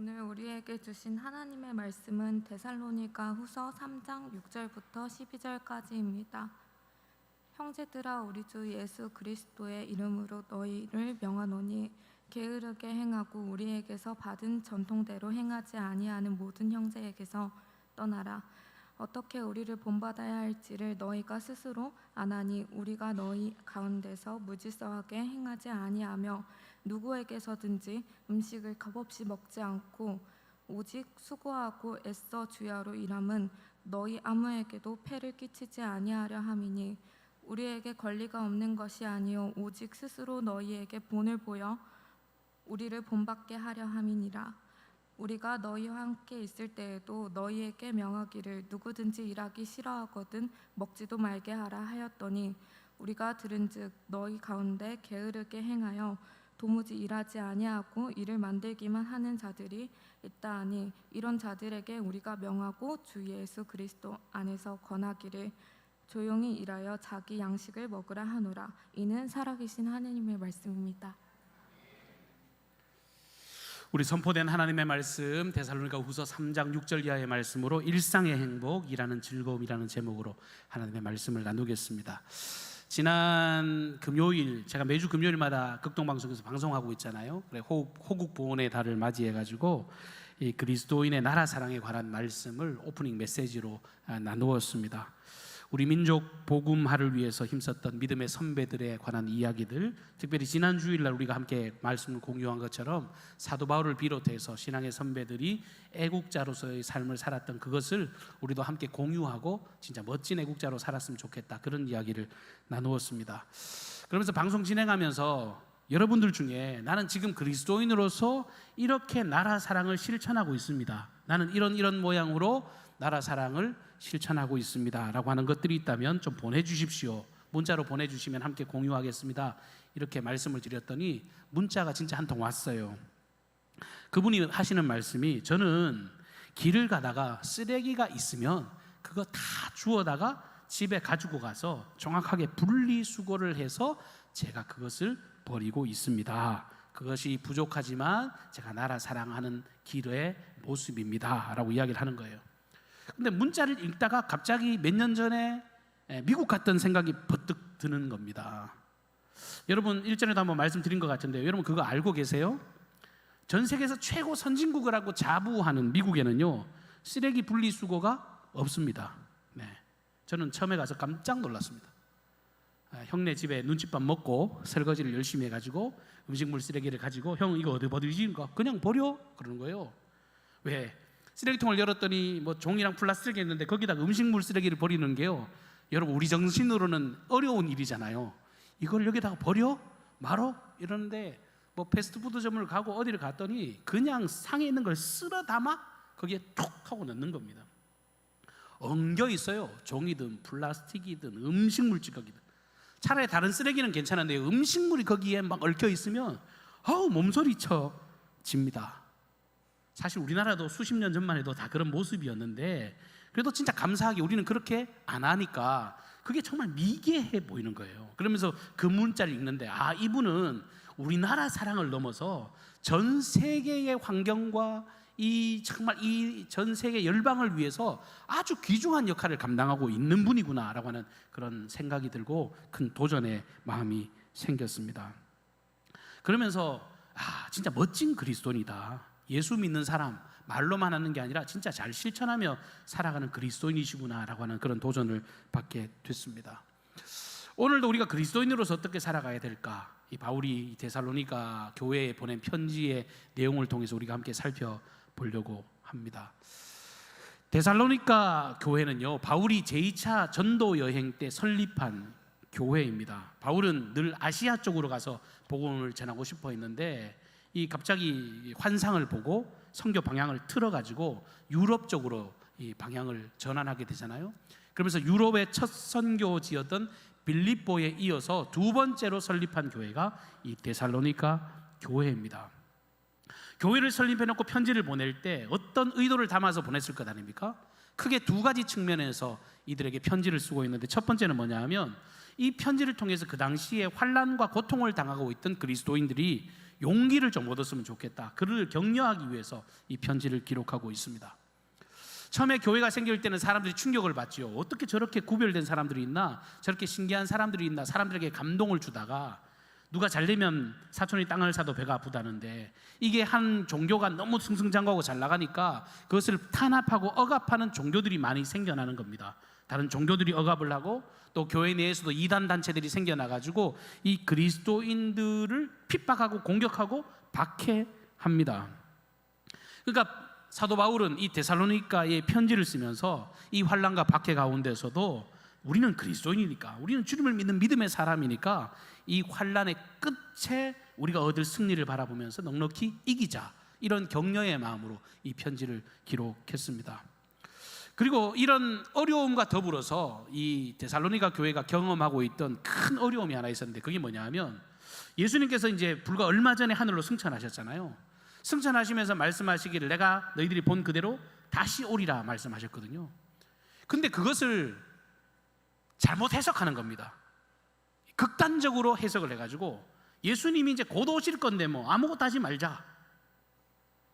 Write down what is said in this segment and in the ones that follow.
오늘 우리에게 주신 하나님의 말씀은 데살로니가 후서 3장 6절부터 12절까지입니다. 형제들아, 우리 주 예수 그리스도의 이름으로 너희를 명하노니 게으르게 행하고 우리에게서 받은 전통대로 행하지 아니하는 모든 형제에게서 떠나라. 어떻게 우리를 본받아야 할지를 너희가 스스로 아나니 우리가 너희 가운데서 무질서하게 행하지 아니하며 누구에게서든지 음식을 값없이 먹지 않고 오직 수고하고 애써 주야로 일함은 너희 아무에게도 폐를 끼치지 아니하려 함이니 우리에게 권리가 없는 것이 아니요 오직 스스로 너희에게 본을 보여 우리를 본받게 하려 함이니라. 우리가 너희와 함께 있을 때에도 너희에게 명하기를 누구든지 일하기 싫어하거든 먹지도 말게 하라 하였더니 우리가 들은즉 너희 가운데 게으르게 행하여 도무지 일하지 아니하고 일을 만들기만 하는 자들이 있다 하니 이런 자들에게 우리가 명하고 주 예수 그리스도 안에서 권하기를 조용히 일하여 자기 양식을 먹으라 하노라. 이는 살아계신 하나님의 말씀입니다. 우리 선포된 하나님의 말씀 데살로니가 후서 3장 6절 이하의 말씀으로 일상의 행복이라는 즐거움이라는 제목으로 하나님의 말씀을 나누겠습니다. 지난 금요일, 제가 매주 금요일마다 극동방송에서 방송하고 있잖아요. 호국 보훈의 달을 맞이해가지고 이 그리스도인의 나라 사랑에 관한 말씀을 오프닝 메시지로 나누었습니다. 우리 민족 복음화를 위해서 힘썼던 믿음의 선배들에 관한 이야기들, 특별히 지난 주일날 우리가 함께 말씀을 공유한 것처럼 사도 바울을 비롯해서 신앙의 선배들이 애국자로서의 삶을 살았던 그것을 우리도 함께 공유하고 진짜 멋진 애국자로 살았으면 좋겠다, 그런 이야기를 나누었습니다. 그러면서 방송 진행하면서 여러분들 중에 나는 지금 그리스도인으로서 이렇게 나라 사랑을 실천하고 있습니다, 나는 이런 모양으로 나라 사랑을 실천하고 있습니다 라고 하는 것들이 있다면 좀 보내주십시오. 문자로 보내주시면 함께 공유하겠습니다, 이렇게 말씀을 드렸더니 문자가 진짜 한 통 왔어요. 그분이 하시는 말씀이, 저는 길을 가다가 쓰레기가 있으면 그거 다 주워다가 집에 가지고 가서 정확하게 분리수거를 해서 제가 그것을 버리고 있습니다. 그것이 부족하지만 제가 나라 사랑하는 길의 모습입니다 라고 이야기를 하는 거예요. 근데 문자를 읽다가 갑자기 몇 년 전에 미국 갔던 생각이 버뜩 드는 겁니다. 여러분 일전에도 한번 말씀드린 것 같은데 여러분 그거 알고 계세요? 전 세계에서 최고 선진국이라고 자부하는 미국에는요 쓰레기 분리수거가 없습니다. 네, 저는 처음에 가서 깜짝 놀랐습니다. 형네 집에 눈칫밥 먹고 설거지를 열심히 해가지고 음식물 쓰레기를 가지고 형 이거 어디 버리지? 그냥 버려? 그러는 거예요. 왜? 쓰레기통을 열었더니 뭐 종이랑 플라스틱이 있는데 거기다 음식물 쓰레기를 버리는 게요, 여러분 우리 정신으로는 어려운 일이잖아요. 이걸 여기다가 버려? 말어? 이러는데 뭐 패스트푸드점을 가고 어디를 갔더니 그냥 상에 있는 걸 쓸어 담아 거기에 툭 하고 넣는 겁니다. 엉겨 있어요. 종이든 플라스틱이든 음식물 찌꺼기든. 차라리 다른 쓰레기는 괜찮은데 음식물이 거기에 막 얽혀 있으면 몸소리 쳐집니다. 사실 우리나라도 수십 년 전만 해도 다 그런 모습이었는데 그래도 진짜 감사하게 우리는 그렇게 안 하니까 그게 정말 미개해 보이는 거예요. 그러면서 그 문자를 읽는데 이분은 우리나라 사랑을 넘어서 전 세계의 환경과 정말 이 전 세계 열방을 위해서 아주 귀중한 역할을 감당하고 있는 분이구나라고 하는 그런 생각이 들고 큰 도전의 마음이 생겼습니다. 그러면서 진짜 멋진 그리스도인이다, 예수 믿는 사람, 말로만 하는 게 아니라 진짜 잘 실천하며 살아가는 그리스도인이시구나라고 하는 그런 도전을 받게 됐습니다. 오늘도 우리가 그리스도인으로서 어떻게 살아가야 될까, 이 바울이 데살로니가 교회에 보낸 편지의 내용을 통해서 우리가 함께 살펴보려고 합니다. 데살로니가 교회는요 바울이 제2차 전도 여행 때 설립한 교회입니다. 바울은 늘 아시아 쪽으로 가서 복음을 전하고 싶어 했는데 갑자기 환상을 보고 선교 방향을 틀어가지고 유럽 쪽으로 이 방향을 전환하게 되잖아요. 그러면서 유럽의 첫 선교지였던 빌립보에 이어서 두 번째로 설립한 교회가 이 데살로니가 교회입니다. 교회를 설립해놓고 편지를 보낼 때 어떤 의도를 담아서 보냈을 것 아닙니까? 크게 두 가지 측면에서 이들에게 편지를 쓰고 있는데, 첫 번째는 뭐냐 하면 이 편지를 통해서 그 당시에 환난과 고통을 당하고 있던 그리스도인들이 용기를 좀 얻었으면 좋겠다. 그를 격려하기 위해서 이 편지를 기록하고 있습니다. 처음에 교회가 생길 때는 사람들이 충격을 받지요. 어떻게 저렇게 구별된 사람들이 있나, 저렇게 신기한 사람들이 있나, 사람들에게 감동을 주다가 누가 잘되면 사촌이 땅을 사도 배가 아프다는데, 이게 한 종교가 너무 승승장구하고 잘 나가니까 그것을 탄압하고 억압하는 종교들이 많이 생겨나는 겁니다. 다른 종교들이 억압을 하고 또 교회 내에서도 이단 단체들이 생겨나가지고 이 그리스도인들을 핍박하고 공격하고 박해합니다. 그러니까 사도 바울은 이 데살로니가에 편지를 쓰면서 이 환난과 박해 가운데서도 우리는 그리스도인이니까, 우리는 주님을 믿는 믿음의 사람이니까 이 환난의 끝에 우리가 얻을 승리를 바라보면서 넉넉히 이기자, 이런 격려의 마음으로 이 편지를 기록했습니다. 그리고 이런 어려움과 더불어서 이 데살로니가 교회가 경험하고 있던 큰 어려움이 하나 있었는데, 그게 뭐냐 하면 예수님께서 이제 불과 얼마 전에 하늘로 승천하셨잖아요. 승천하시면서 말씀하시기를 내가 너희들이 본 그대로 다시 오리라 말씀하셨거든요. 근데 그것을 잘못 해석하는 겁니다. 극단적으로 해석을 해가지고 예수님이 이제 곧 오실 건데 뭐 아무것도 하지 말자,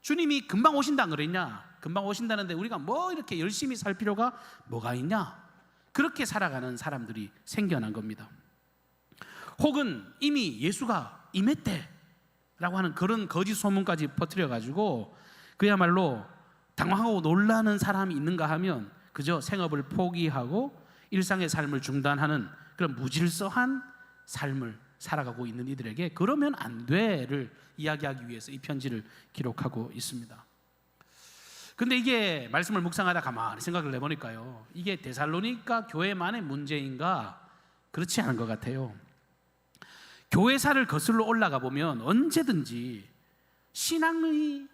주님이 금방 오신다 그랬냐, 금방 오신다는데 우리가 뭐 이렇게 열심히 살 필요가 뭐가 있냐, 그렇게 살아가는 사람들이 생겨난 겁니다. 혹은 이미 예수가 임했대 라고 하는 그런 거짓 소문까지 퍼뜨려가지고 그야말로 당황하고 놀라는 사람이 있는가 하면 그저 생업을 포기하고 일상의 삶을 중단하는 그런 무질서한 삶을 살아가고 있는 이들에게 그러면 안 돼를 이야기하기 위해서 이 편지를 기록하고 있습니다. 근데 이게 말씀을 묵상하다 가만히 생각을 해보니까요, 이게 데살로니가 교회만의 문제인가? 그렇지 않은 것 같아요. 교회사를 거슬러 올라가 보면 언제든지 신앙의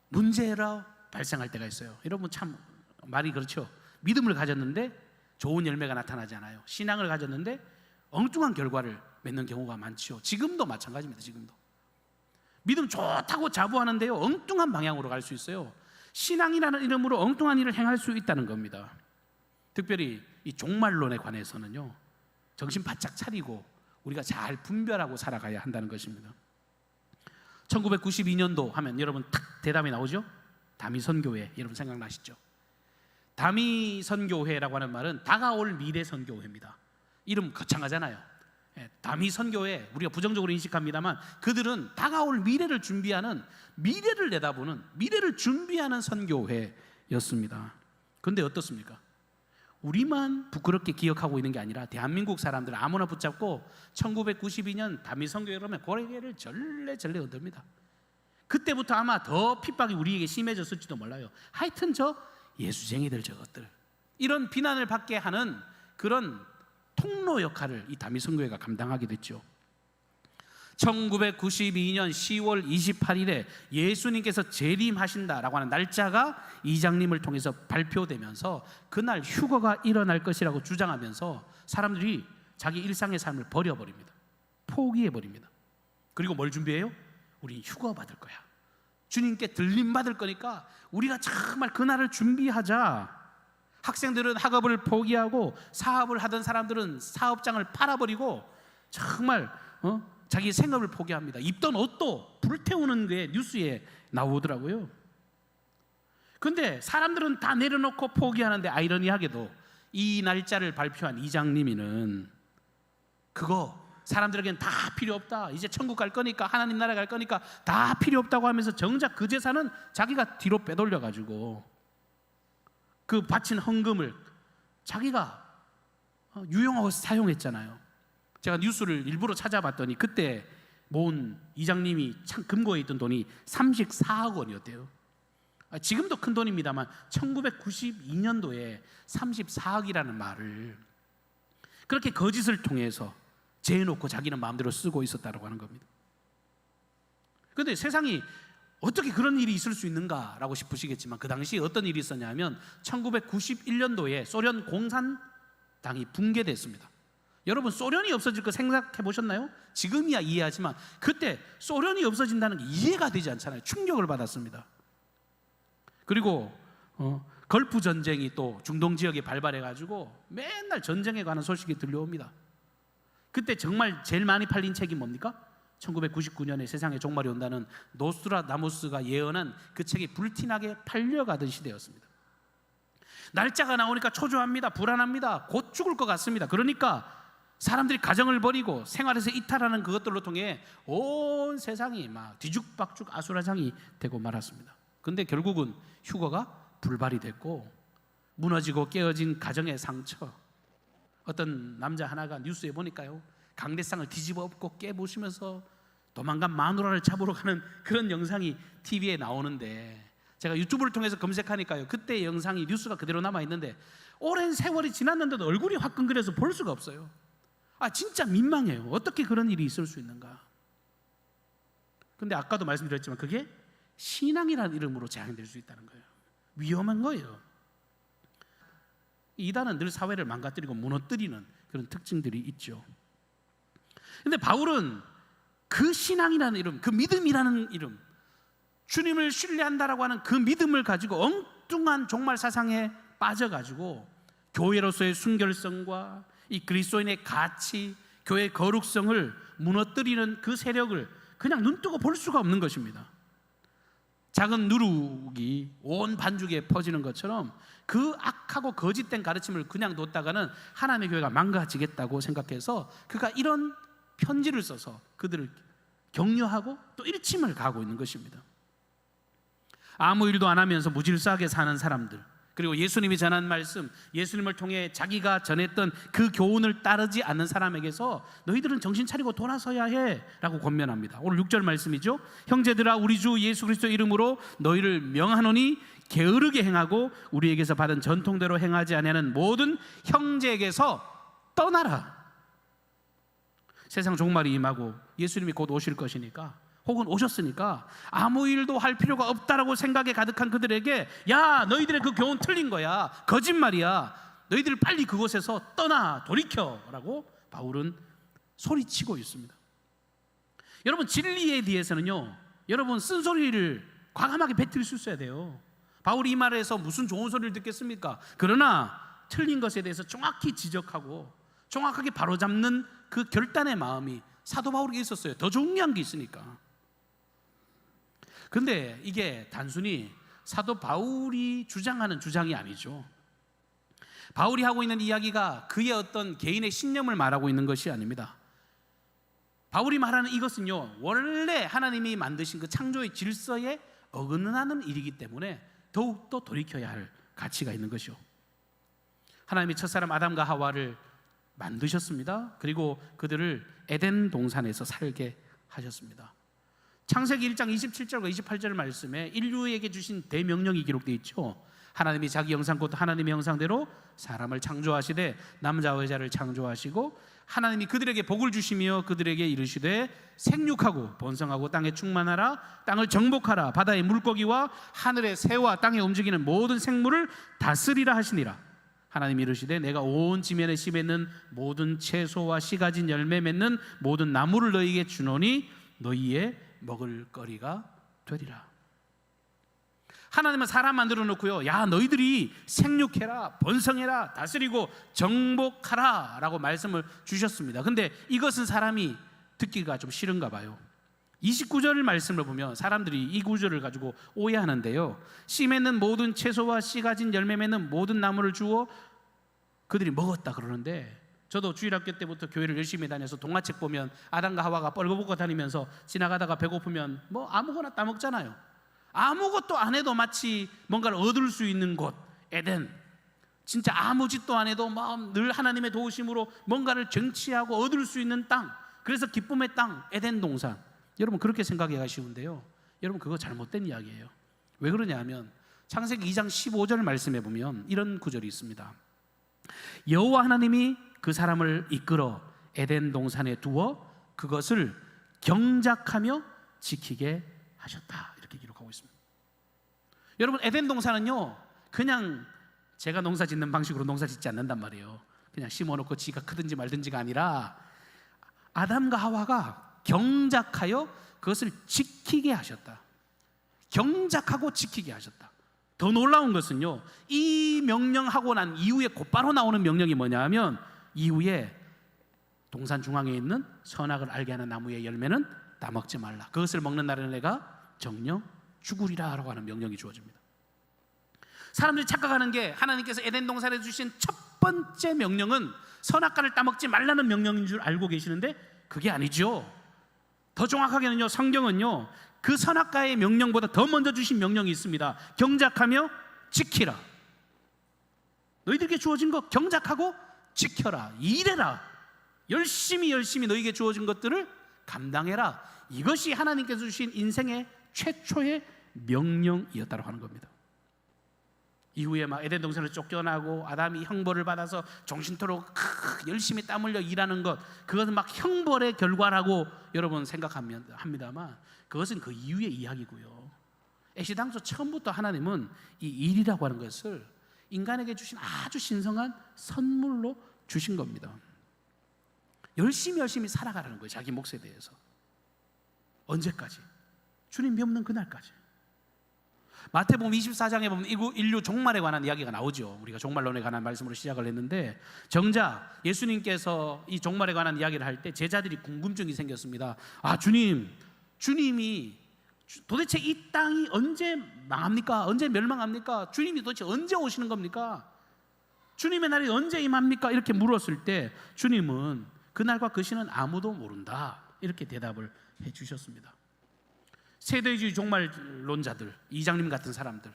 문제라 발생할 때가 있어요. 여러분 참 말이 그렇죠. 믿음을 가졌는데 좋은 열매가 나타나지 않아요. 신앙을 가졌는데 엉뚱한 결과를 맺는 경우가 많죠. 지금도 마찬가지입니다. 지금도 믿음 좋다고 자부하는데요, 엉뚱한 방향으로 갈 수 있어요. 신앙이라는 이름으로 엉뚱한 일을 행할 수 있다는 겁니다. 특별히 이 종말론에 관해서는요, 정신 바짝 차리고 우리가 잘 분별하고 살아가야 한다는 것입니다. 1992년도 하면 여러분 탁 대담이 나오죠? 다미선교회, 여러분 생각나시죠? 다미선교회라고 하는 말은 다가올 미래선교회입니다. 이름 거창하잖아요. 다미선교회, 우리가 부정적으로 인식합니다만 그들은 다가올 미래를 준비하는, 미래를 내다보는, 미래를 준비하는 선교회였습니다. 그런데 어떻습니까? 우리만 부끄럽게 기억하고 있는 게 아니라 대한민국 사람들 아무나 붙잡고 1992년 다미선교회 그러면 고개를 절레절레 흔듭니다. 그때부터 아마 더 핍박이 우리에게 심해졌을지도 몰라요. 하여튼 저 예수쟁이들 저것들, 이런 비난을 받게 하는 그런 통로 역할을 이 다미선교회가 감당하게 됐죠. 1992년 10월 28일에 예수님께서 재림하신다라고 하는 날짜가 이장님을 통해서 발표되면서 그날 휴거가 일어날 것이라고 주장하면서 사람들이 자기 일상의 삶을 버려버립니다. 포기해버립니다. 그리고 뭘 준비해요? 우리 휴거 받을 거야. 주님께 들림 받을 거니까 우리가 정말 그날을 준비하자. 학생들은 학업을 포기하고 사업을 하던 사람들은 사업장을 팔아버리고 정말 자기 생업을 포기합니다. 입던 옷도 불태우는 게 뉴스에 나오더라고요. 그런데 사람들은 다 내려놓고 포기하는데 아이러니하게도 이 날짜를 발표한 이장님이는 그거 사람들에게는 다 필요 없다, 이제 천국 갈 거니까, 하나님 나라 갈 거니까 다 필요 없다고 하면서 정작 그 재산은 자기가 뒤로 빼돌려가지고 그 바친 헌금을 자기가 유용하고 사용했잖아요. 제가 뉴스를 일부러 찾아봤더니 그때 모은 이장님이 참 금고에 있던 돈이 34억 원이었대요. 지금도 큰 돈입니다만 1992년도에 34억이라는 말을 그렇게 거짓을 통해서 재놓고 자기는 마음대로 쓰고 있었다고 하는 겁니다. 그런데 세상이 어떻게 그런 일이 있을 수 있는가라고 싶으시겠지만 그 당시 어떤 일이 있었냐면 1991년도에 소련 공산당이 붕괴됐습니다. 여러분 소련이 없어질 거 생각해 보셨나요? 지금이야 이해하지만 그때 소련이 없어진다는 게 이해가 되지 않잖아요. 충격을 받았습니다. 그리고 걸프 전쟁이 또 중동 지역에 발발해가지고 맨날 전쟁에 관한 소식이 들려옵니다. 그때 정말 제일 많이 팔린 책이 뭡니까? 1999년에 세상에 종말이 온다는 노스트라다무스가 예언한 그 책이 불티나게 팔려가던 시대였습니다. 날짜가 나오니까 초조합니다. 불안합니다. 곧 죽을 것 같습니다. 그러니까 사람들이 가정을 버리고 생활에서 이탈하는 그것들로 통해 온 세상이 막 뒤죽박죽 아수라장이 되고 말았습니다. 근데 결국은 휴거가 불발이 됐고, 무너지고 깨어진 가정의 상처, 어떤 남자 하나가 뉴스에 보니까요, 강대상을 뒤집어 엎고 깨부시면서 도망간 마누라를 잡으러 가는 그런 영상이 TV에 나오는데, 제가 유튜브를 통해서 검색하니까요, 그때 영상이 뉴스가 그대로 남아있는데 오랜 세월이 지났는데도 얼굴이 화끈거려서 볼 수가 없어요. 진짜 민망해요. 어떻게 그런 일이 있을 수 있는가. 근데 아까도 말씀드렸지만 그게 신앙이라는 이름으로 재앙될 수 있다는 거예요. 위험한 거예요. 이단은 늘 사회를 망가뜨리고 무너뜨리는 그런 특징들이 있죠. 근데 바울은 그 신앙이라는 이름, 그 믿음이라는 이름, 주님을 신뢰한다라고 하는 그 믿음을 가지고 엉뚱한 종말 사상에 빠져가지고 교회로서의 순결성과 이 그리스도인의 가치, 교회의 거룩성을 무너뜨리는 그 세력을 그냥 눈뜨고 볼 수가 없는 것입니다. 작은 누룩이 온 반죽에 퍼지는 것처럼 그 악하고 거짓된 가르침을 그냥 뒀다가는 하나님의 교회가 망가지겠다고 생각해서 그가 이런 편지를 써서 그들을 격려하고 또 일침을 가하고 있는 것입니다. 아무 일도 안 하면서 무질서하게 사는 사람들, 그리고 예수님이 전한 말씀, 예수님을 통해 자기가 전했던 그 교훈을 따르지 않는 사람에게서 너희들은 정신 차리고 돌아서야 해 라고 권면합니다. 오늘 6절 말씀이죠. 형제들아, 우리 주 예수 그리스도 이름으로 너희를 명하노니 게으르게 행하고 우리에게서 받은 전통대로 행하지 아니하는 모든 형제에게서 떠나라. 세상 종말이 임하고 예수님이 곧 오실 것이니까, 혹은 오셨으니까 아무 일도 할 필요가 없다라고 생각에 가득한 그들에게, 야, 너희들의 그 교훈 틀린 거야, 거짓말이야, 너희들 빨리 그곳에서 떠나, 돌이켜 라고 바울은 소리치고 있습니다. 여러분, 진리에 대해서는요, 여러분 쓴소리를 과감하게 뱉을 수 있어야 돼요. 바울이 이 말에서 무슨 좋은 소리를 듣겠습니까? 그러나 틀린 것에 대해서 정확히 지적하고 정확하게 바로잡는 그 결단의 마음이 사도 바울에게 있었어요. 더 중요한 게 있으니까. 근데 이게 단순히 사도 바울이 주장하는 주장이 아니죠. 바울이 하고 있는 이야기가 그의 어떤 개인의 신념을 말하고 있는 것이 아닙니다. 바울이 말하는 이것은요, 원래 하나님이 만드신 그 창조의 질서에 어긋나는 일이기 때문에 더욱더 돌이켜야 할 가치가 있는 것이요. 하나님이 첫사람 아담과 하와를 만드셨습니다. 그리고 그들을 에덴 동산에서 살게 하셨습니다. 창세기 1장 27절과 28절 말씀에 인류에게 주신 대명령이 기록되어 있죠. 하나님이 자기 형상 곧 하나님의 형상대로 사람을 창조하시되 남자와 여자를 창조하시고 하나님이 그들에게 복을 주시며 그들에게 이르시되 생육하고 번성하고 땅에 충만하라, 땅을 정복하라, 바다의 물고기와 하늘의 새와 땅에 움직이는 모든 생물을 다스리라 하시니라. 하나님이 이르시되 내가 온 지면에 씨 맺는 모든 채소와 씨 가진 열매 맺는 모든 나무를 너희에게 주노니 너희의 먹을 거리가 되리라. 하나님은 사람 만들어 놓고요, 야, 너희들이 생육해라, 번성해라, 다스리고 정복하라 라고 말씀을 주셨습니다. 근데 이것은 사람이 듣기가 좀 싫은가 봐요. 29절 말씀을 보면 사람들이 이 구절을 가지고 오해하는데요, 씨 맺는 모든 채소와 씨 가진 열매 맺는 모든 나무를 주어 그들이 먹었다 그러는데, 저도 주일학교 때부터 교회를 열심히 다녀서 동화책 보면 아담과 하와가 뻘거벗고 다니면서 지나가다가 배고프면 뭐 아무거나 따먹잖아요. 아무것도 안 해도 마치 뭔가를 얻을 수 있는 곳 에덴, 진짜 아무 짓도 안 해도 늘 하나님의 도우심으로 뭔가를 쟁취하고 얻을 수 있는 땅, 그래서 기쁨의 땅 에덴 동산. 여러분 그렇게 생각하기가 쉬운데요, 여러분 그거 잘못된 이야기예요. 왜 그러냐면 창세기 2장 15절 말씀해 보면 이런 구절이 있습니다. 여호와 하나님이 그 사람을 이끌어 에덴 동산에 두어 그것을 경작하며 지키게 하셨다, 이렇게 기록하고 있습니다. 여러분 에덴 동산은요, 그냥 제가 농사 짓는 방식으로 농사 짓지 않는단 말이에요. 그냥 심어놓고 지가 크든지 말든지가 아니라 아담과 하와가 경작하여 그것을 지키게 하셨다. 경작하고 지키게 하셨다. 더 놀라운 것은요, 이 명령하고 난 이후에 곧바로 나오는 명령이 뭐냐 하면, 이후에 동산 중앙에 있는 선악을 알게 하는 나무의 열매는 따먹지 말라. 그것을 먹는 날에는 내가 정령 죽으리라 라고 하는 명령이 주어집니다. 사람들이 착각하는 게 하나님께서 에덴 동산에 주신 첫 번째 명령은 선악과를 따먹지 말라는 명령인 줄 알고 계시는데 그게 아니죠. 더 정확하게는요, 성경은요 그 선악과의 명령보다 더 먼저 주신 명령이 있습니다. 경작하며 지키라. 너희들에게 주어진 것 경작하고 지켜라. 일해라. 열심히 너희에게 주어진 것들을 감당해라. 이것이 하나님께서 주신 인생의 최초의 명령이었다고 하는 겁니다. 이후에 막 에덴 동산을 쫓겨나고 아담이 형벌을 받아서 정신토록 열심히 땀 흘려 일하는 것, 그것은 막 형벌의 결과라고 여러분 생각합니다만 그것은 그 이후의 이야기고요. 애시당초 처음부터 하나님은 이 일이라고 하는 것을 인간에게 주신 아주 신성한 선물로 주신 겁니다. 열심히 살아가라는 거예요. 자기 몫에 대해서. 언제까지? 주님 뵙는 그날까지. 마태복음 24장에 보면 인류 종말에 관한 이야기가 나오죠. 우리가 종말론에 관한 말씀으로 시작을 했는데 정작 예수님께서 이 종말에 관한 이야기를 할 때 제자들이 궁금증이 생겼습니다. 아, 주님이 도대체 이 땅이 언제 망합니까? 언제 멸망합니까? 주님이 도대체 언제 오시는 겁니까? 주님의 날이 언제 임합니까? 이렇게 물었을 때 주님은 그날과 그 시는 아무도 모른다, 이렇게 대답을 해 주셨습니다. 세대주의 종말론자들, 이장님 같은 사람들,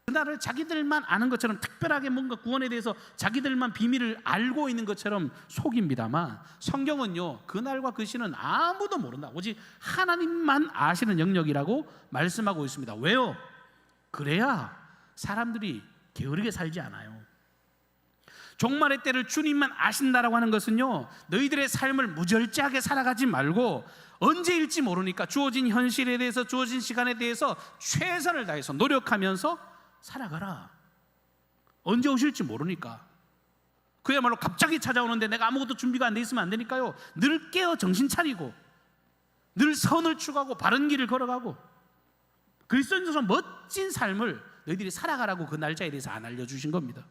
그날을 자기들만 아는 것처럼, 특별하게 뭔가 구원에 대해서 자기들만 비밀을 알고 있는 것처럼 속입니다만 성경은요 그날과 그 시는 아무도 모른다, 오직 하나님만 아시는 영역이라고 말씀하고 있습니다. 왜요? 그래야 사람들이 게으르게 살지 않아요. 종말의 때를 주님만 아신다라고 하는 것은요, 너희들의 삶을 무절제하게 살아가지 말고 언제일지 모르니까 주어진 현실에 대해서, 주어진 시간에 대해서 최선을 다해서 노력하면서 살아가라. 언제 오실지 모르니까. 그야말로 갑자기 찾아오는데 내가 아무것도 준비가 안 돼 있으면 안 되니까요, 늘 깨어 정신 차리고 늘 선을 추구하고 바른 길을 걸어가고 그리스도인으로서 멋진 삶을 너희들이 살아가라고 그 날짜에 대해서 안 알려주신 겁니다.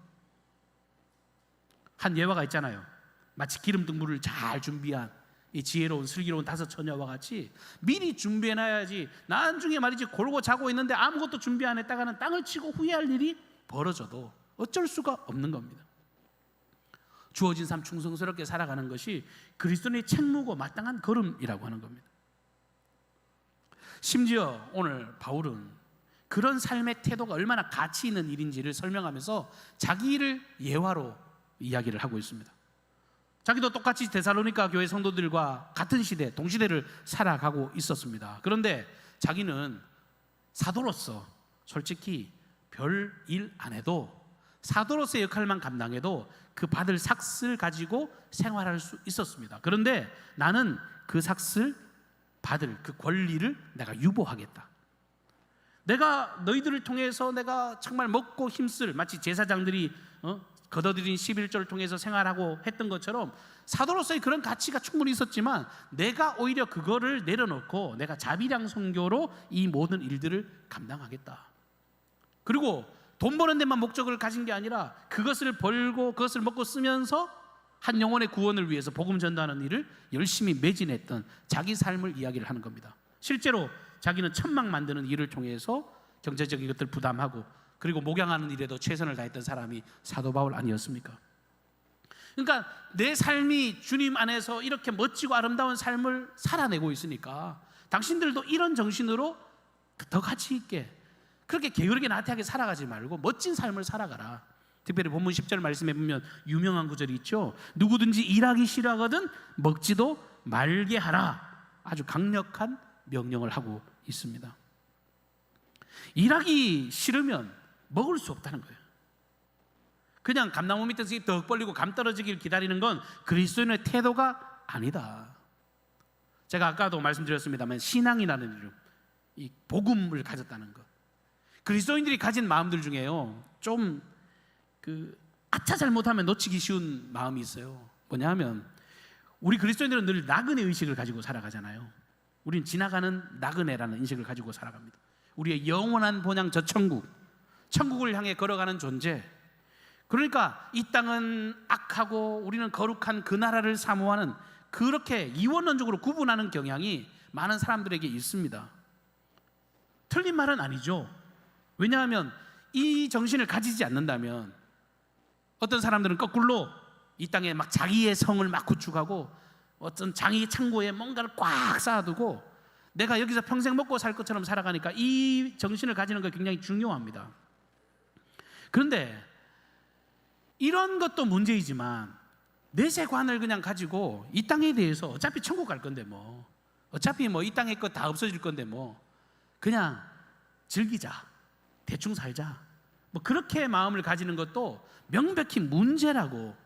한 예화가 있잖아요. 마치 기름등불을 잘 준비한 이 지혜로운 슬기로운 5 처녀와 같이 미리 준비해놔야지 나중에 말이지 골고 자고 있는데 아무것도 준비 안 했다가는 땅을 치고 후회할 일이 벌어져도 어쩔 수가 없는 겁니다. 주어진 삶 충성스럽게 살아가는 것이 그리스도인의 책무고 마땅한 걸음이라고 하는 겁니다. 심지어 오늘 바울은 그런 삶의 태도가 얼마나 가치 있는 일인지를 설명하면서 자기 일을 예화로 이야기를 하고 있습니다. 자기도 똑같이 데살로니가 교회 성도들과 같은 시대, 동시대를 살아가고 있었습니다. 그런데 자기는 사도로서 솔직히 별 일 안 해도, 사도로서의 역할만 감당해도 그 받을 삭슬 가지고 생활할 수 있었습니다. 그런데 나는 그 삭슬 받을 그 권리를 내가 유보하겠다. 내가 너희들을 통해서 내가 정말 먹고 힘쓸, 마치 제사장들이 거둬들인 11조를 통해서 생활하고 했던 것처럼 사도로서의 그런 가치가 충분히 있었지만 내가 오히려 그거를 내려놓고 내가 자비량 선교로 이 모든 일들을 감당하겠다. 그리고 돈 버는 데만 목적을 가진 게 아니라 그것을 벌고 그것을 먹고 쓰면서 한 영혼의 구원을 위해서 복음 전도하는 일을 열심히 매진했던 자기 삶을 이야기를 하는 겁니다. 실제로 자기는 천막 만드는 일을 통해서 경제적인 것들을 부담하고 그리고 목양하는 일에도 최선을 다했던 사람이 사도 바울 아니었습니까? 그러니까 내 삶이 주님 안에서 이렇게 멋지고 아름다운 삶을 살아내고 있으니까 당신들도 이런 정신으로 더 가치 있게, 그렇게 게으르게 나태하게 살아가지 말고 멋진 삶을 살아가라. 특별히 본문 10절 말씀에 보면 유명한 구절이 있죠. 누구든지 일하기 싫어하거든 먹지도 말게 하라. 아주 강력한 명령을 하고 있습니다. 일하기 싫으면 먹을 수 없다는 거예요. 그냥 감나무 밑에서 덕 벌리고 감 떨어지길 기다리는 건 그리스도인의 태도가 아니다. 제가 아까도 말씀드렸습니다만 신앙이라는 이름, 이 복음을 가졌다는 것, 그리스도인들이 가진 마음들 중에요 좀 아차 잘못하면 놓치기 쉬운 마음이 있어요. 뭐냐 하면 우리 그리스도인들은 늘 나그네 의식을 가지고 살아가잖아요. 우린 지나가는 나그네라는 인식을 가지고 살아갑니다. 우리의 영원한 본향 저 천국을 향해 걸어가는 존재. 그러니까 이 땅은 악하고 우리는 거룩한 그 나라를 사모하는, 그렇게 이원론적으로 구분하는 경향이 많은 사람들에게 있습니다. 틀린 말은 아니죠. 왜냐하면 이 정신을 가지지 않는다면 어떤 사람들은 거꾸로 이 땅에 막 자기의 성을 막 구축하고 어떤 장의 창고에 뭔가를 꽉 쌓아두고 내가 여기서 평생 먹고 살 것처럼 살아가니까 이 정신을 가지는 거 굉장히 중요합니다. 그런데 이런 것도 문제이지만 내세관을 그냥 가지고 이 땅에 대해서 어차피 천국 갈 건데 뭐 어차피 뭐 이 땅의 것 다 없어질 건데 뭐 그냥 즐기자, 대충 살자, 뭐 그렇게 마음을 가지는 것도 명백히 문제라고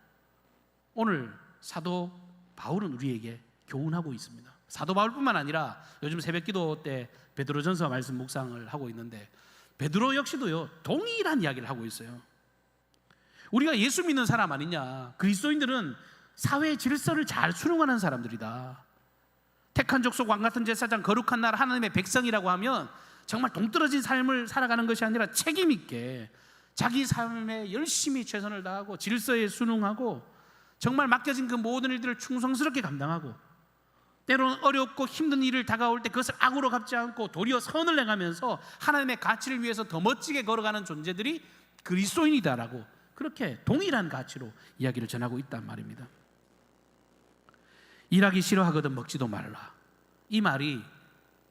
오늘 사도 바울은 우리에게 교훈하고 있습니다. 사도 바울뿐만 아니라 요즘 새벽기도 때 베드로전서 말씀 묵상을 하고 있는데 베드로 역시도요 동일한 이야기를 하고 있어요. 우리가 예수 믿는 사람 아니냐, 그리스도인들은 사회의 질서를 잘 수용하는 사람들이다. 택한 족속 왕같은 제사장 거룩한 나라 하나님의 백성이라고 하면 정말 동떨어진 삶을 살아가는 것이 아니라 책임 있게 자기 삶에 열심히 최선을 다하고 질서에 순응하고 정말 맡겨진 그 모든 일들을 충성스럽게 감당하고 때로는 어렵고 힘든 일을 다가올 때 그것을 악으로 갚지 않고 도리어 선을 행하면서 하나님의 가치를 위해서 더 멋지게 걸어가는 존재들이 그리스도인이다라고 그렇게 동일한 가치로 이야기를 전하고 있단 말입니다. 일하기 싫어하거든 먹지도 말라. 이 말이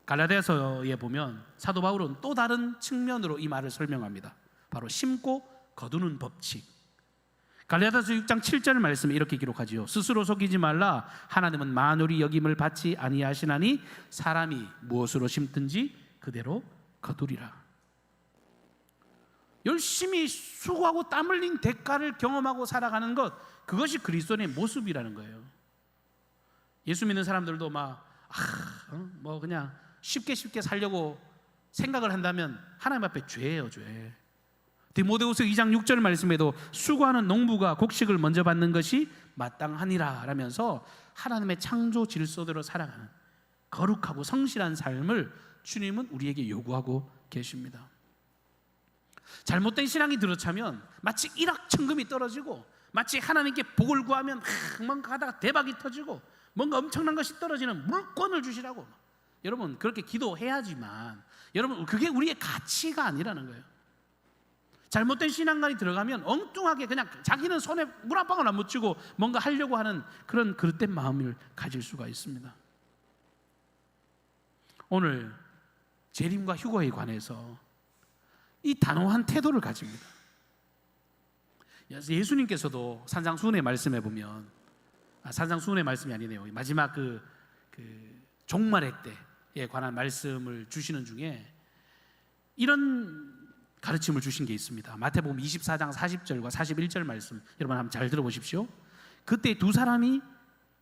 갈라디아서에 보면 사도 바울은 또 다른 측면으로 이 말을 설명합니다. 바로 심고 거두는 법칙. 갈라디아서 6장 7절 말씀에 이렇게 기록하지요. 스스로 속이지 말라. 하나님은 만물이 여김을 받지 아니하시나니 사람이 무엇으로 심든지 그대로 거두리라. 열심히 수고하고 땀 흘린 대가를 경험하고 살아가는 것, 그것이 그리스도인의 모습이라는 거예요. 예수 믿는 사람들도 뭐 그냥 쉽게 살려고 생각을 한다면 하나님 앞에 죄예요, 죄. 디모데후서 2장 6절 말씀에도 수고하는 농부가 곡식을 먼저 받는 것이 마땅하니라 라면서 하나님의 창조 질서대로 살아가는 거룩하고 성실한 삶을 주님은 우리에게 요구하고 계십니다. 잘못된 신앙이 들어차면 마치 일확천금이 떨어지고 마치 하나님께 복을 구하면 뭔가 하다가 대박이 터지고 뭔가 엄청난 것이 떨어지는 물권을 주시라고. 여러분 그렇게 기도해야지만 여러분 그게 우리의 가치가 아니라는 거예요. 잘못된 신앙관이 들어가면 엉뚱하게 그냥 자기는 손에 물 한 방울 안 묻히고 뭔가 하려고 하는 그런 그릇된 마음을 가질 수가 있습니다. 오늘 재림과 휴거에 관해서 이 단호한 태도를 가집니다. 예수님께서도 산상수훈의 말씀에 보면 산상수훈의 말씀이 아니네요. 마지막 그 종말의 때에 관한 말씀을 주시는 중에 이런 가르침을 주신 게 있습니다. 마태복음 24장 40절과 41절 말씀 여러분 한번 잘 들어보십시오. 그때 두 사람이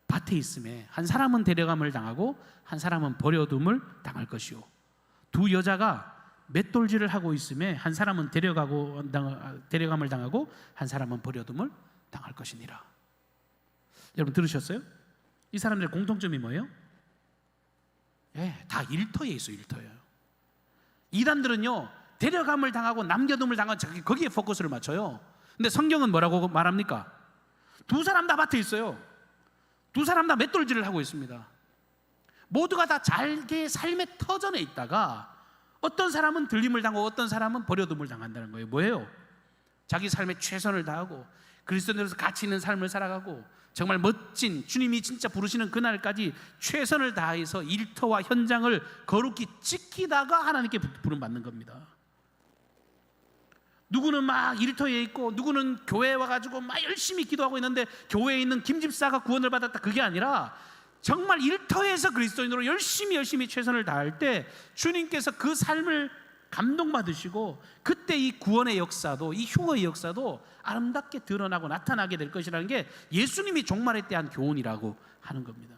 밭에 있음에 한 사람은 데려감을 당하고 한 사람은 버려둠을 당할 것이요. 두 여자가 맷돌질을 하고 있음에 한 사람은 데려감을 당하고 한 사람은 버려둠을 당할 것이니라. 여러분 들으셨어요? 이 사람들의 공통점이 뭐예요? 다 일터에 있어요. 일터예요. 이단들은요 데려감을 당하고 남겨둠을 당하고 거기에 포커스를 맞춰요. 근데 성경은 뭐라고 말합니까? 두 사람 다 밭에 있어요. 두 사람 다 맷돌질을 하고 있습니다. 모두가 다 자기의 삶의 터전에 있다가 어떤 사람은 들림을 당하고 어떤 사람은 버려둠을 당한다는 거예요. 뭐예요? 자기 삶에 최선을 다하고 그리스도인으로서 가치 있는 삶을 살아가고 정말 멋진 주님이 진짜 부르시는 그날까지 최선을 다해서 일터와 현장을 거룩히 지키다가 하나님께 부름받는 겁니다. 누구는 막 일터에 있고 누구는 교회에 와가지고 막 열심히 기도하고 있는데 교회에 있는 김집사가 구원을 받았다, 그게 아니라 정말 일터에서 그리스도인으로 열심히 최선을 다할 때 주님께서 그 삶을 감동받으시고 그때 이 구원의 역사도 이 휴거의 역사도 아름답게 드러나고 나타나게 될 것이라는 게 예수님이 종말에 대한 교훈이라고 하는 겁니다.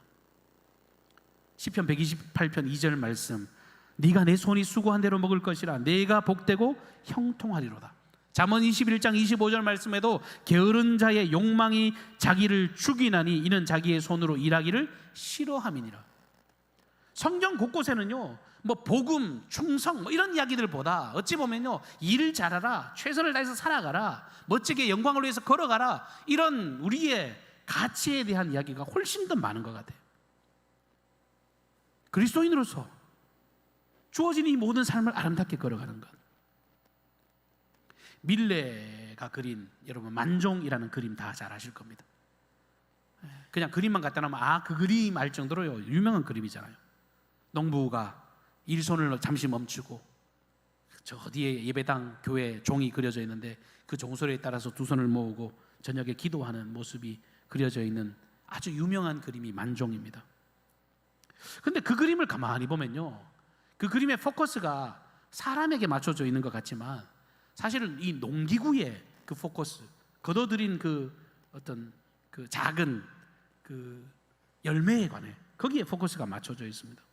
시편 128편 2절 말씀, 네가 내 손이 수고한 대로 먹을 것이라 내가 복되고 형통하리로다. 잠언 21장 25절 말씀에도 게으른 자의 욕망이 자기를 죽이나니 이는 자기의 손으로 일하기를 싫어함이니라. 성경 곳곳에는요 뭐 복음, 충성 뭐 이런 이야기들보다 어찌 보면요 일을 잘하라, 최선을 다해서 살아가라, 멋지게 영광을 위해서 걸어가라, 이런 우리의 가치에 대한 이야기가 훨씬 더 많은 것 같아요. 그리스도인으로서 주어진 이 모든 삶을 아름답게 걸어가는 것. 밀레가 그린 여러분 만종이라는 그림 다 잘 아실 겁니다. 그냥 그림만 갖다 놓으면 그 그림 알 정도로 유명한 그림이잖아요. 농부가 일손을 잠시 멈추고 저 뒤에 예배당 교회 종이 그려져 있는데 그 종소리에 따라서 두 손을 모으고 저녁에 기도하는 모습이 그려져 있는 아주 유명한 그림이 만종입니다. 근데 그 그림을 가만히 보면요, 그 그림의 포커스가 사람에게 맞춰져 있는 것 같지만 사실은 이 농기구의 그 포커스, 거둬들인 그 어떤 그 작은 그 열매에 관해 거기에 포커스가 맞춰져 있습니다.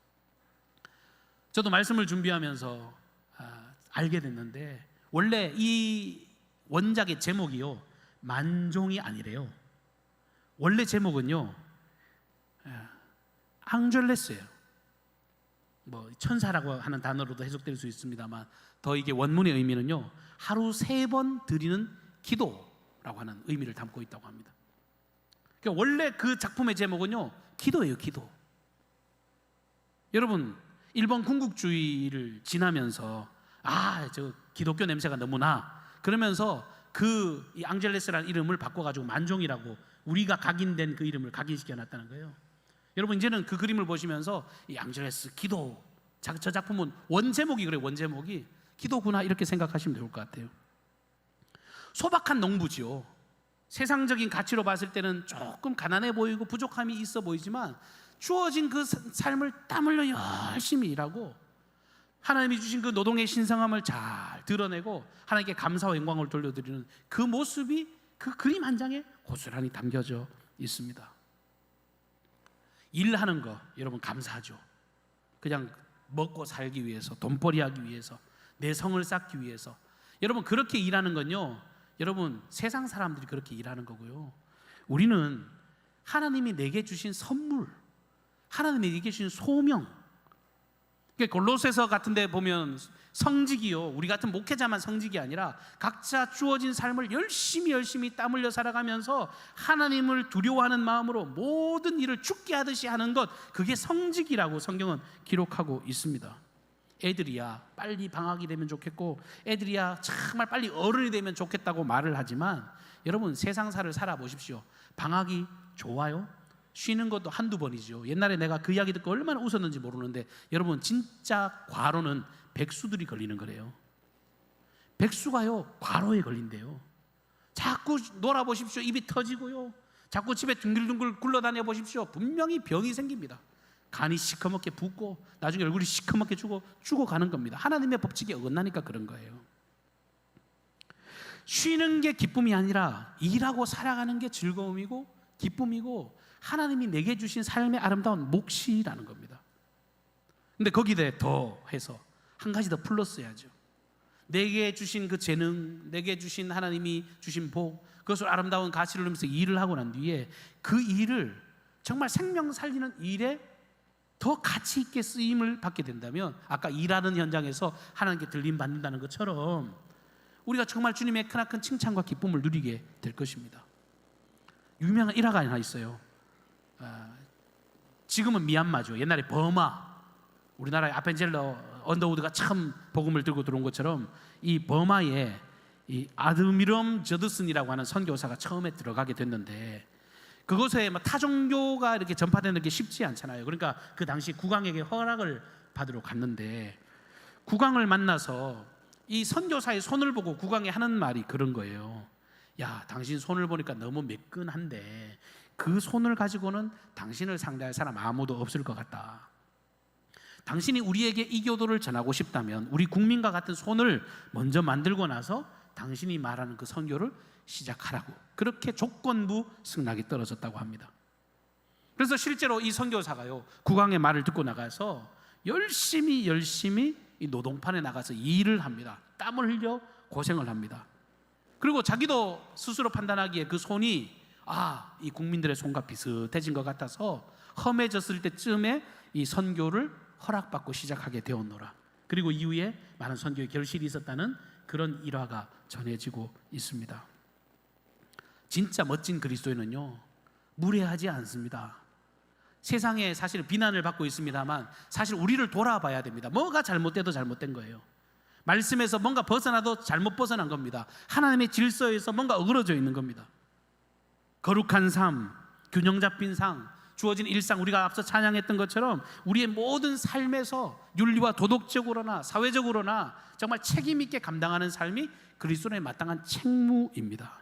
저도 말씀을 준비하면서 알게 됐는데 원래 이 원작의 제목이요 만종이 아니래요. 원래 제목은요 앙젤레스예요. 뭐 천사라고 하는 단어로도 해석될 수 있습니다만 더 이게 원문의 의미는요 하루 3번 드리는 기도라고 하는 의미를 담고 있다고 합니다. 그러니까 원래 그 작품의 제목은요 기도예요. 기도. 여러분 일본 군국주의를 지나면서 저 기독교 냄새가 너무나 그러면서 이 앙젤레스라는 이름을 바꿔가지고 만종이라고 우리가 각인된 그 이름을 각인시켜 놨다는 거예요. 여러분 이제는 그 그림을 보시면서 이 앙젤레스 기도, 저 작품은 원제목이 그래요. 원제목이 기도구나 이렇게 생각하시면 좋을 것 같아요. 소박한 농부지요. 세상적인 가치로 봤을 때는 조금 가난해 보이고 부족함이 있어 보이지만 주어진 그 삶을 땀 흘려 열심히 일하고 하나님이 주신 그 노동의 신성함을 잘 드러내고 하나님께 감사와 영광을 돌려드리는 그 모습이 그 그림 한 장에 고스란히 담겨져 있습니다. 일하는 거 여러분 감사하죠. 그냥 먹고 살기 위해서, 돈벌이 하기 위해서, 내 성을 쌓기 위해서. 여러분 그렇게 일하는 건요 여러분 세상 사람들이 그렇게 일하는 거고요, 우리는 하나님이 내게 주신 선물, 하나님이 내게 주신 소명. 골로새서 같은 데 보면 성직이요, 우리 같은 목회자만 성직이 아니라 각자 주어진 삶을 열심히 땀 흘려 살아가면서 하나님을 두려워하는 마음으로 모든 일을 죽게 하듯이 하는 것, 그게 성직이라고 성경은 기록하고 있습니다. 애들이야 빨리 방학이 되면 좋겠고 애들이야 정말 빨리 어른이 되면 좋겠다고 말을 하지만 여러분 세상사를 살아보십시오. 방학이 좋아요? 쉬는 것도 한두 번이죠. 옛날에 내가 그 이야기 듣고 얼마나 웃었는지 모르는데 여러분 진짜 과로는 백수들이 걸리는 거래요. 백수가요 과로에 걸린대요. 자꾸 놀아보십시오. 입이 터지고요, 자꾸 집에 둥글둥글 굴러다녀 보십시오. 분명히 병이 생깁니다. 간이 시커멓게 붓고 나중에 얼굴이 시커멓게 죽어가는 겁니다. 하나님의 법칙에 어긋나니까 그런 거예요. 쉬는 게 기쁨이 아니라 일하고 살아가는 게 즐거움이고 기쁨이고 하나님이 내게 주신 삶의 아름다운 몫이라는 겁니다. 근데 거기에 더해서 한 가지 더 플러스 해야죠. 내게 주신 그 재능, 내게 주신 하나님이 주신 복, 그것을 아름다운 가치를 누리면서 일을 하고 난 뒤에 그 일을 정말 생명 살리는 일에 더 가치 있게 쓰임을 받게 된다면 아까 일하는 현장에서 하나님께 들림 받는다는 것처럼 우리가 정말 주님의 크나큰 칭찬과 기쁨을 누리게 될 것입니다. 유명한 일화가 하나 있어요. 지금은 미얀마죠. 옛날에 버마, 우리나라의 아펜젤러 언더우드가 처음 복음을 들고 들어온 것처럼 이 버마에 이 아드미럼 저드슨이라고 하는 선교사가 처음에 들어가게 됐는데 그곳에 타종교가 이렇게 전파되는 게 쉽지 않잖아요. 그러니까 그 당시 국왕에게 허락을 받으러 갔는데 국왕을 만나서 이 선교사의 손을 보고 국왕이 하는 말이 그런 거예요. 야, 당신 손을 보니까 너무 매끈한데 그 손을 가지고는 당신을 상대할 사람 아무도 없을 것 같다. 당신이 우리에게 이 교도를 전하고 싶다면 우리 국민과 같은 손을 먼저 만들고 나서 당신이 말하는 그 선교를 시작하라고. 그렇게 조건부 승낙이 떨어졌다고 합니다. 그래서 실제로 이 선교사가요 국왕의 말을 듣고 나가서 열심히 이 노동판에 나가서 일을 합니다. 땀을 흘려 고생을 합니다. 그리고 자기도 스스로 판단하기에 그 손이 이 국민들의 손과 비슷해진 것 같아서 험해졌을 때쯤에 이 선교를 허락받고 시작하게 되었노라. 그리고 이후에 많은 선교의 결실이 있었다는 그런 일화가 전해지고 있습니다. 진짜 멋진 그리스도인은요 무례하지 않습니다. 세상에 사실 비난을 받고 있습니다만 사실 우리를 돌아봐야 됩니다. 뭐가 잘못돼도 잘못된 거예요. 말씀에서 뭔가 벗어나도 잘못 벗어난 겁니다. 하나님의 질서에서 뭔가 어그러져 있는 겁니다. 거룩한 삶, 균형 잡힌 삶, 주어진 일상, 우리가 앞서 찬양했던 것처럼 우리의 모든 삶에서 윤리와 도덕적으로나 사회적으로나 정말 책임 있게 감당하는 삶이 그리스도의 마땅한 책무입니다.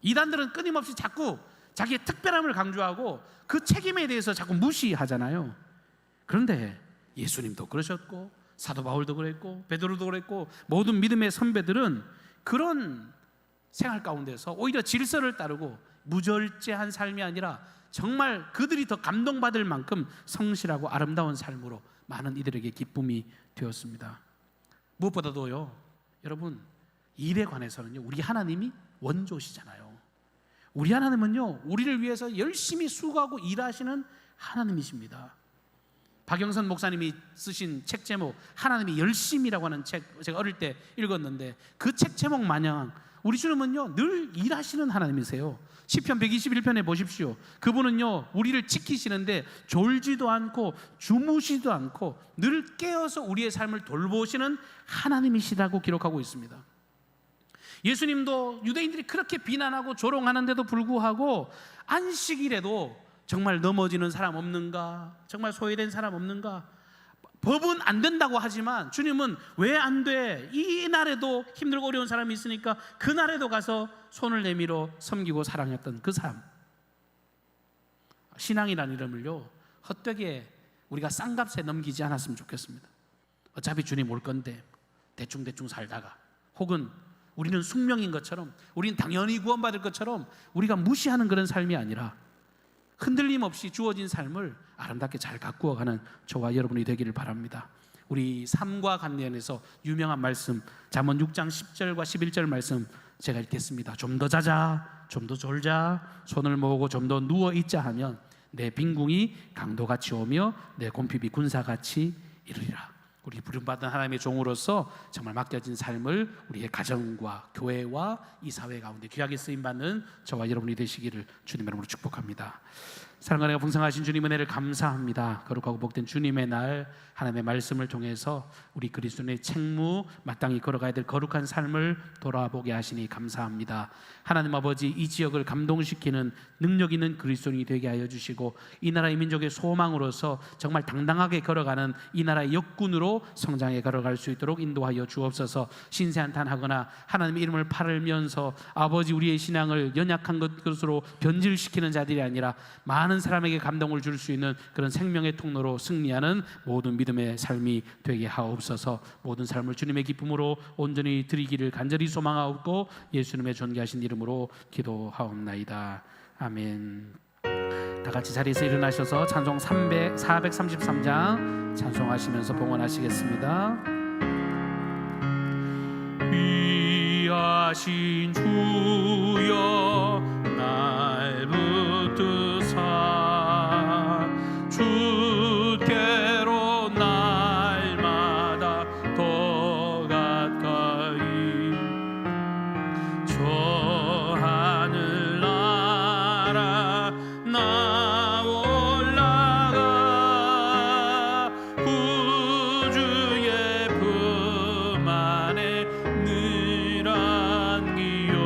이단들은 끊임없이 자꾸 자기의 특별함을 강조하고 그 책임에 대해서 자꾸 무시하잖아요. 그런데 예수님도 그러셨고 사도 바울도 그랬고 베드로도 그랬고 모든 믿음의 선배들은 그런 생활 가운데서 오히려 질서를 따르고 무절제한 삶이 아니라 정말 그들이 더 감동받을 만큼 성실하고 아름다운 삶으로 많은 이들에게 기쁨이 되었습니다. 무엇보다도요, 여러분, 일에 관해서는요, 우리 하나님이 원조시잖아요. 우리 하나님은요, 우리를 위해서 열심히 수고하고 일하시는 하나님이십니다. 박영선 목사님이 쓰신 책 제목 하나님이 열심이라고 하는 책, 제가 어릴 때 읽었는데 그 책 제목 마냥 우리 주님은요 늘 일하시는 하나님이세요. 시편 121편에 보십시오. 그분은요 우리를 지키시는데 졸지도 않고 주무시지도 않고 늘 깨어서 우리의 삶을 돌보시는 하나님이시라고 기록하고 있습니다. 예수님도 유대인들이 그렇게 비난하고 조롱하는데도 불구하고 안식일에도 정말 넘어지는 사람 없는가? 정말 소외된 사람 없는가? 법은 안 된다고 하지만 주님은 왜 안 돼? 이 날에도 힘들고 어려운 사람이 있으니까 그 날에도 가서 손을 내밀어 섬기고 사랑했던 그 삶. 신앙이라는 이름을요 헛되게 우리가 싼값에 넘기지 않았으면 좋겠습니다. 어차피 주님 올 건데 대충대충 살다가, 혹은 우리는 숙명인 것처럼, 우리는 당연히 구원받을 것처럼 우리가 무시하는 그런 삶이 아니라 흔들림 없이 주어진 삶을 아름답게 잘 가꾸어가는 저와 여러분이 되기를 바랍니다. 우리 삶과 관련해서 유명한 말씀, 잠언 6장 10절과 11절 말씀 제가 읽겠습니다. 좀 더 자자, 좀 더 졸자, 손을 모으고 좀 더 누워있자 하면 내 빈궁이 강도같이 오며 내 곰핍이 군사같이 이르리라. 우리 부름받은 하나님의 종으로서 정말 맡겨진 삶을 우리의 가정과 교회와 이 사회 가운데 귀하게 쓰임받는 저와 여러분이 되시기를 주님의 이름으로 축복합니다. 사랑과 은혜가 풍성하신 주님 은혜를 감사합니다. 거룩하고 복된 주님의 날 하나님의 말씀을 통해서 우리 그리스도의 책무, 마땅히 걸어가야 될 거룩한 삶을 돌아보게 하시니 감사합니다. 하나님 아버지, 이 지역을 감동시키는 능력 있는 그리스도인이 되게 하여 주시고 이 나라의 민족의 소망으로서 정말 당당하게 걸어가는 이 나라의 역군으로 성장해 걸어갈 수 있도록 인도하여 주옵소서. 신세한탄하거나 하나님의 이름을 팔면서 아버지 우리의 신앙을 연약한 것으로 변질시키는 자들이 아니라 많은 사람에게 감동을 줄 수 있는 그런 생명의 통로로 승리하는 모든 믿음의 삶이 되게 하옵소서. 모든 삶을 주님의 기쁨으로 온전히 드리기를 간절히 소망하옵고 예수님의 존귀하신 이름으로 기도하옵나이다. 아멘. 다 같이 자리에서 일어나셔서 찬송 433장 찬송하시면서 봉헌하시겠습니다. 귀하신 주여 날 붙드사 주께로 날마다 더 가까이 저 하늘 나라 나 올라가 구주의 품 안에 늘 안기요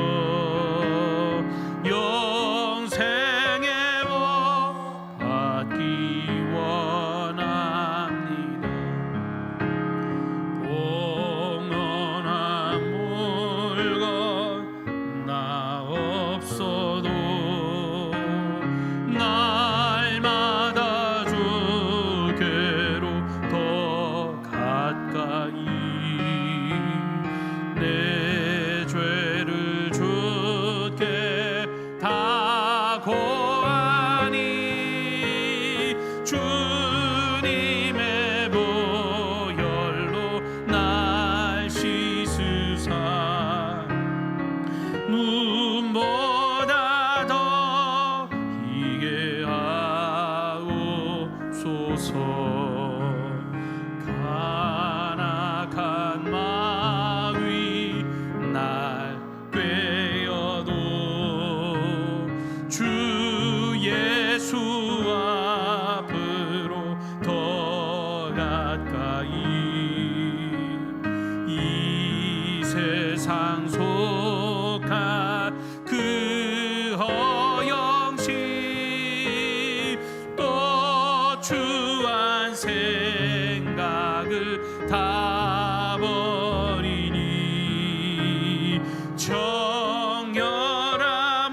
이 세상 속한 그 허영심 또 추한 생각을 다 버리니 정결한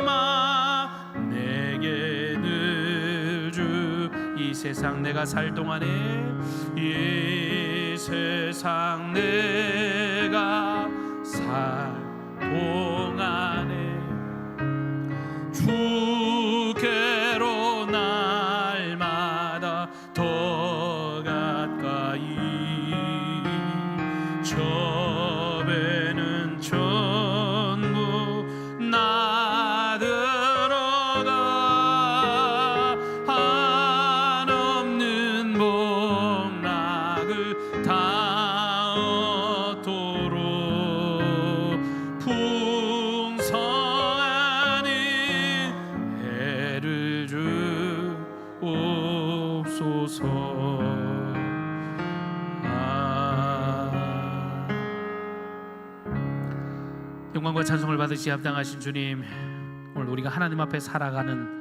마음 내게 늘 주. 이 세상 내가 살 동안에 이 세상 내가 살 동안에 주께로 날마다 더 가까이 저 배는 천국 나 들어가 한없는 복락을 다 얻도록 풍성한 은혜를 주옵소서. 영광과 찬송을 받으시 합당하신 주님, 오늘 우리가 하나님 앞에 살아가는